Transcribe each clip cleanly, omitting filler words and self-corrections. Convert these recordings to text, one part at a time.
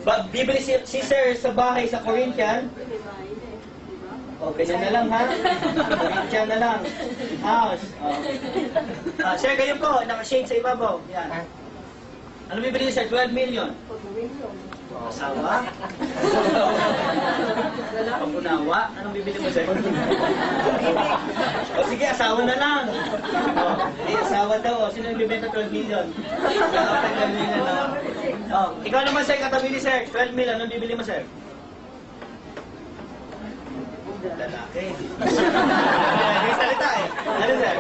Bibili si Sir sa bahay sa Corinthian. O, ganyan na lang, ha? Corinthian na lang. House. Sir, kayo po, naka-shade sa ibabaw. Yan. Ano bibili niyo, Sir? 12 million. Asawa? Pag-unawa? Anong bibili mo, Sir? O sige, asawa na lang. Asawa daw. Sino yung bibenta 12 million? 12 million na. Ikaw naman, Sir, katabi ni Sir. 12 million. Anong bibili mo, Sir? Lalaki. May salita eh. Ano, Sir?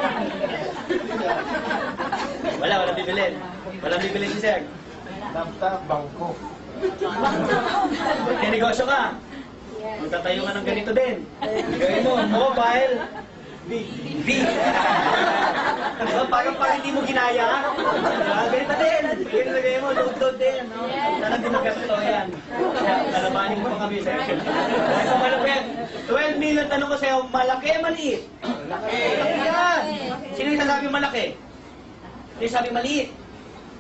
Walang bibilin. Walang bibilin si Sir. Nafta, bangko. May negosyo ka. Magtatayo ka ng ganito din. Gawin mo, mobile. V. Parang hindi mo ginaya. Ganito din. Ganito gawin mo, load din. Sana gumagas ito. Yan. Nalabanin mo pa kami, Sir. Ito malapit. 12 million, tanong ko sa'yo, malaki o maliit? Malaki. Yan. Sino yung sasabi malaki? Sino yung sabi maliit?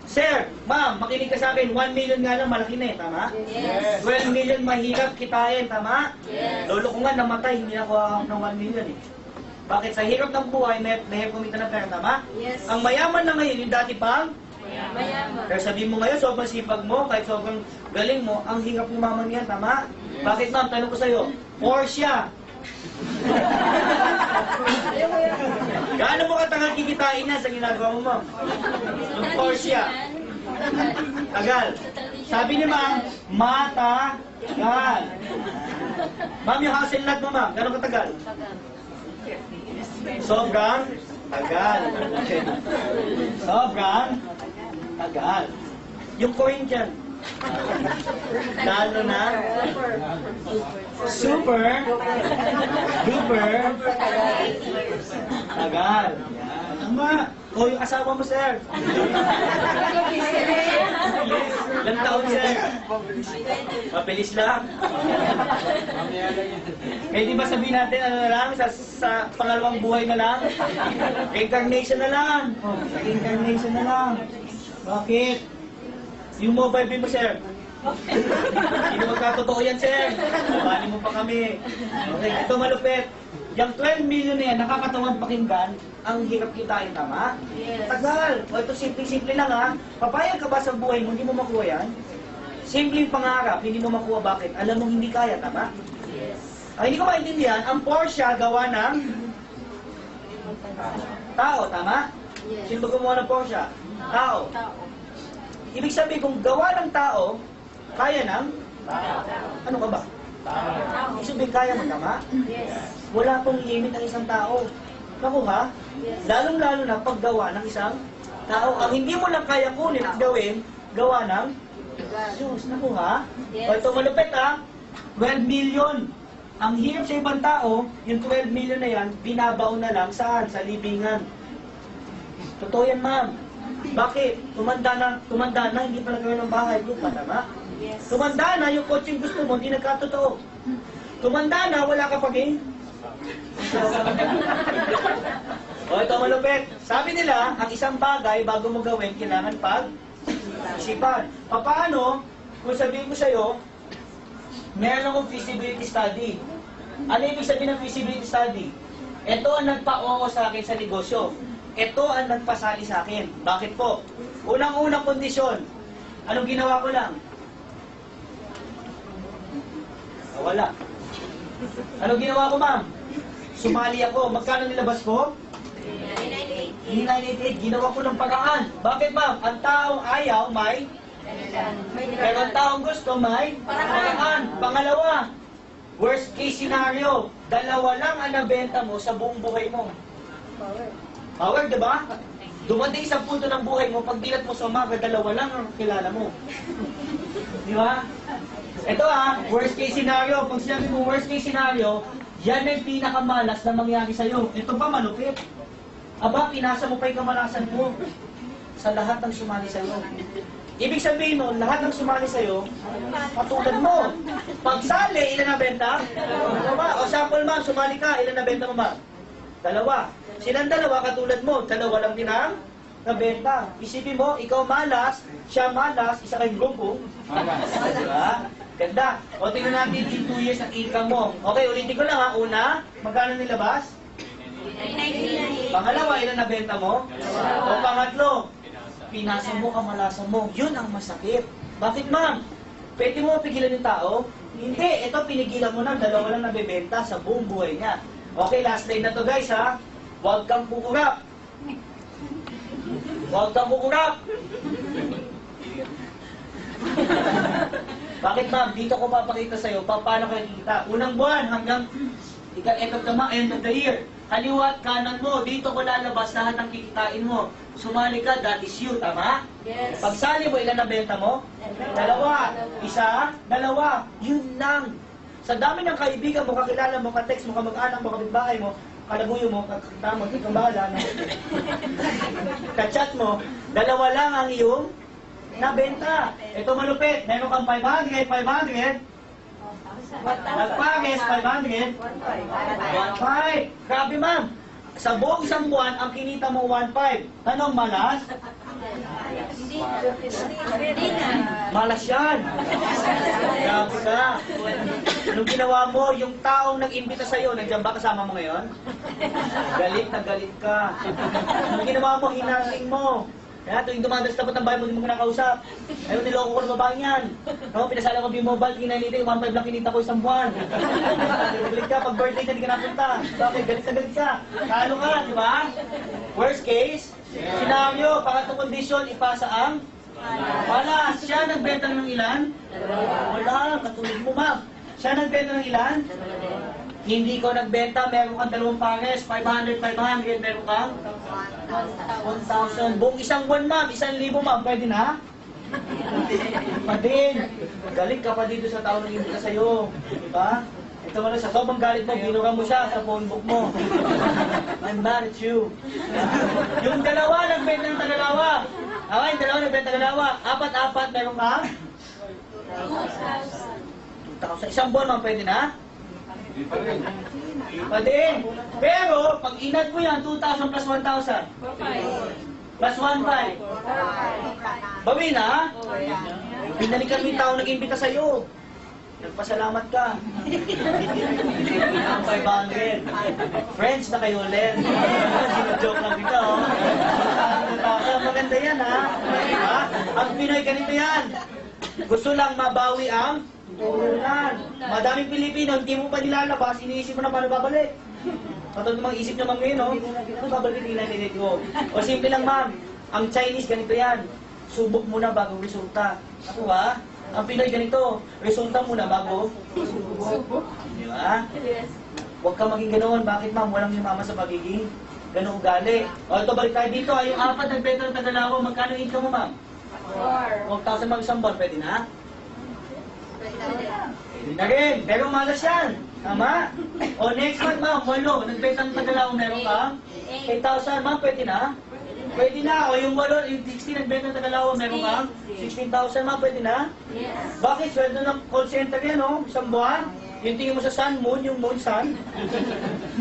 Sir, ma'am, makinig ka sa akin, 1 million nga lang, malaki na eh, tama? Yes. 12 million mahirap kitain, tama? Yes. Lolo ko nga namatay, hindi ako ng 1 million eh. Bakit? Sa hirap ng buhay, mahirap kumita ng pera, tama? Yes. Ang mayaman na ngayon, yung dati pang? Mayaman. Pero sabihin mo ngayon, sobrang sipag mo, kahit sobrang galing mo, ang hirap umaman yan, tama? Bakit, ma'am? Tanong ko sa'yo, Porsche. Gaano mo katagal kikitain na sa ginagawa mo, ma'am? Yung Porsche. Tagal. Sabi ni ma'am, matagal. Ma'am, yung hustle lot mo, ma'am, gano'ng katagal? Sobrang tagal. Sobrang tagal. Yung Corinthian, lalo na super duper tagal. Yan. Tama. O, yung asawa mo, Sir. Ilang taon, Sir? Mabilis lang. Pwede ba sabihin natin, ano na lang, sa pangalawang buhay na lang? Reincarnation na lang. Reincarnation na lang. Bakit? Yung mobile bill mo, Sir. Hindi magkatotoo yan, Sir. Labanin mo pa kami. Okay, ito malupit. Yung 12 million na yan, nakakatawang pakinggan, ang hirap kitain, tama? Yes. Tagal. O ito, simple-simple lang ha. Papayag ka ba sa buhay mo, hindi mo makuha yan? Simpleng pangarap, hindi mo makuha. Bakit? Alam mong hindi kaya, tama? Yes. Hindi ko maintindihan, ang Porsche gawa ng tao, tama? Yes. Sino ba gumawa ng Porsche? Tao. Tao. Ibig sabihin, kung gawa ng tao, kaya ng? Ano ka ba? Tao. Ibig sabihin, kaya ng tama? Yes. Wala pong limit ang isang tao. Nakuha? Yes. Lalong-lalo na paggawa ng isang tao. Ang hindi mo lang kaya kunin at gawin, gawa ng Diyos. Nakuha? Yes. O ito malupit ha? 12 million. Ang hirap sa ibang tao, yung 12 million na yan, binabaon na lang saan? Sa libingan. Totoo yan, ma'am. Bakit? Tumanda na, hindi pa nagawin ng bahay. Lupa, tama? Yes. Tumanda na, yung coaching gusto mo, hindi nagkatotoo. Tumanda na, wala ka paging. O, ito malupit. Sabi nila, ang isang bagay, bago mo gawin, kailangan pag-isipan. Paano, kung sabihin ko sa'yo, meron akong feasibility study. Ano ibig sabihin ng feasibility study? Ito ang nagpa-oo sa akin sa negosyo. Ito ang nagpasali sa akin. Bakit po? Unang-unang kondisyon. Anong ginawa ko lang? Wala. Anong ginawa ko, ma'am? Sumali ako. Magkano nilabas ko? 988. Ginawa ko ng paraan. Bakit, ma'am? Ang taong ayaw, may? Pero ang taong gusto, may? Paraan. Pangalawa, worst case scenario. Dalawa lang ang nabenta mo sa buong buhay mo. Power, di ba? Dumating sa punto ng buhay mo, pag dilat mo sa umaga, dalawa lang ang kilala mo. Di ba? Ito worst case scenario. Pag sinabi mo worst case scenario, yan ang pinakamalas na mangyari sa'yo. Ito pa malupit. Aba, pinasa mo pa yung kamalasan mo sa lahat ng sumali sa'yo. Ibig sabihin mo, lahat ng sumali sa'yo, katulad mo. Pagsali, ilan na benta? Dalawa. O sample, ma'am, sumali ka, ilan na benta mo, ma'am? Dalawa. Silang dalawa, katulad mo, dalawa lang din ang nabenta. Isipin mo, ikaw malas, siya malas, isa kayong grupo. Malas. Diba? Ganda. O tingnan natin in 2 years ang income mo. Okay, ulitin ko lang ha. Una, magkano nilabas? 99. Pangalawa, ilan nabenta mo? O pangatlo, pinasa mo, kamalasan mo. Yun ang masakit. Bakit ma'am? Pwede mo pigilan yung tao? Hindi. Ito, pinigilan mo na. Dalawa lang nabebenta sa buong buhay niya. Okay, last line na to guys ha. Huwag kang kukurap. Huwag kang kukurap. Bakit ma'am? Dito ko papakita sa'yo paano kayo kita. Unang buwan hanggang end of the year. Kaliwa at kanan mo, dito ko lalabas lahat ng kikitain mo. Sumali ka, that is you, tama? Yes. Pagsali mo, ilan na benta mo? Dalawa. Isa, dalawa. Yun lang. Sa dami ng kaibigan mo, kakilala mo, ka-text mo, kamag-anak mo, kapitbahay mo, kalabuyo mo, kakita mo, di ka bahala na. Ka-chat mo, dalawa lang ang iyong nabenta. Ito malupit. Meron kang 500, 500. Nagpares, 500. 1.5. Grabe ma'am. Sa buong isang buwan, ang kinita mo 1.5. Tanong, malas? Hindi na. Malas yan. Grabe ka. Anong ginawa mo? Yung taong nag-imbita sa'yo, nandiyan ba kasama mo ngayon? Galit na galit ka. Anong ginawa mo? Hinaling mo. Kaya tuwing dumadalas tapat ng bahay mo, hindi mo kinakausap. Ayaw, niloko ko ng babaeng yan. No, pinasala ko yung mobile, kinalita, 1.5 lang kinita ko isang buwan. Galit ka, pag birthday ka, hindi ka napunta. Bakit? Galit na galit ka. Talo ka, di ba? Worst case, scenario, pangatong kondisyon, ipasa ang wala. Siya nagbenta ng ilan? Wala, katulad mo ma'am. Siya nagbenta ng ilan? Hindi ko nagbenta, meron kang dalawang pares, 500, 500, meron kang 1,000. Buong isang buwan ma'am, 1,000 ma'am, pwede na? Pa din. Galit ka pa dito sa tao nang hindi ka sa'yo. Diba? Ito mo na, sa sobrang galit mo, binura mo siya sa phone book mo. I'm mad at you. Yung dalawa, nagbenta ng tagalawa. Okay, yung dalawa, nagbenta ng tagalawa. Apat-apat, meron kang? 2,000. Isang buwan ma'am, pwede na? Pa din. Pero, pag inad mo yan, 2,000 plus 1,000. Plus 1,500. Bawi na? Binalikan mo yung tao nag-imbita sa'yo. Nagpasalamat ka. Ang 500. Friends na kayo ulit. Sino-joke lang dito, oh. Maganda yan, ha? Diba? Ang Pinoy, ganito yan. Gusto lang mabawi ang ulan. Madaming Pilipino, hindi mo pa nilalabas, iniisip mo na paano babalik. Patulad ng mga isip naman ngayon, no? Ano babalik nila ko? O simple lang, ma'am. Ang Chinese, ganito yan. Subok muna bago resulta. Ako ba? Ang Pinoy, ganito. Resulta muna bago subok. Di ba? Yes. Huwag ka maging ganoon. Bakit, ma'am? Walang yumama sa pagiging ganong ugali. O ito, balik tayo dito. Yung apat nagbenta ng Tagalawa, magkano income mo, ma'am? 4,000 ma'am isang buwan, pwede na? Pwede na rin. Pero malas yan. Tama? O next month, ma'am, 8. Nagbenta ng Tagalawa, meron ka? 8,000, ma'am, pwede na? Pwede na. O yung 8, yung 16 nagbenta ng Tagalawa, meron ka? 16,000, ma'am, pwede na? Yes. Bakit? Sweldo ng call center yan, no? Isang buwan? Yung tingin mo sa sun, moon, yung moon, sun.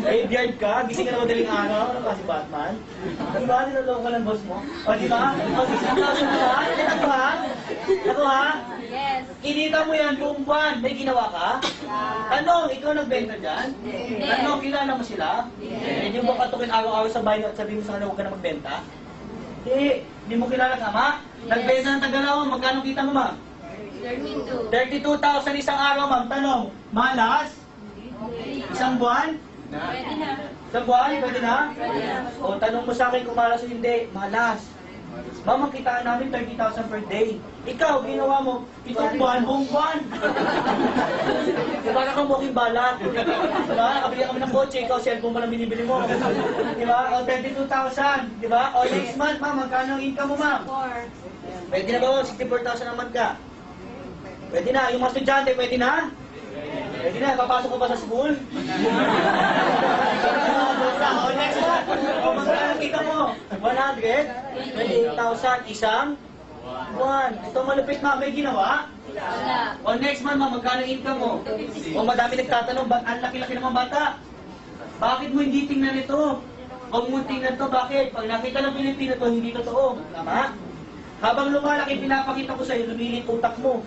Graveyard ka, gising ka na madaling araw, ano ba si Batman? Di ba? Niloloko ka ng boss mo? O, di ba? O, 16,000 na ba? Ako ha? Ako ha? Yes. Kinita mo yan buong buwan. May ginawa ka? Tanong, ikaw nagbenta dyan? Tanong, kilala mo sila? Hindi mo katukin araw-araw sa bahay at sabihin mo sa kanila huwag ka na magbenta? Hindi mo kilala tama? Nagbenta ng Tagalawa, magkano kita mo, ma'am? 32. 32,000 isang araw, ma'am. Tanong, malas? Isang buwan? Pwede na. Isang buwan? Pwede na? Pwede na. O, tanong mo sa akin kung malas o hindi. Malas. Ma'am, ang kitaan namin 30,000 per day. Ikaw, ginawa mo, itong buwan, buong buwan. Diba na kang mukhang balat? Diba? Nakabili kami ng kotse, ikaw, cellphone mo lang binibili mo. Diba? O, 32,000. Diba? O, next month, ma'am, magkano ang income mo, ma'am? 4. Pwede na ba? 64,000 naman ka. Pwede na. Yung mga estudyante, pwede na? Pwede na. Papasok ko pa sa school? O, next month. O, magkano kita mo? 100? 28,000 isang buwan. Ito malupit, ma'am. May ginawa? Wala. O, next month, ma'am, magkano income mo? O, madami nagtatanong, ba't ang laki-laki ng mga bata? Bakit mo hindi tingnan ito? Huwag mong tingnan to, bakit? Pag nakita ng Pilipino to, hindi totoo. Tama? Habang lumalaki, pinapakita ko sa'yo, lumilit utak mo.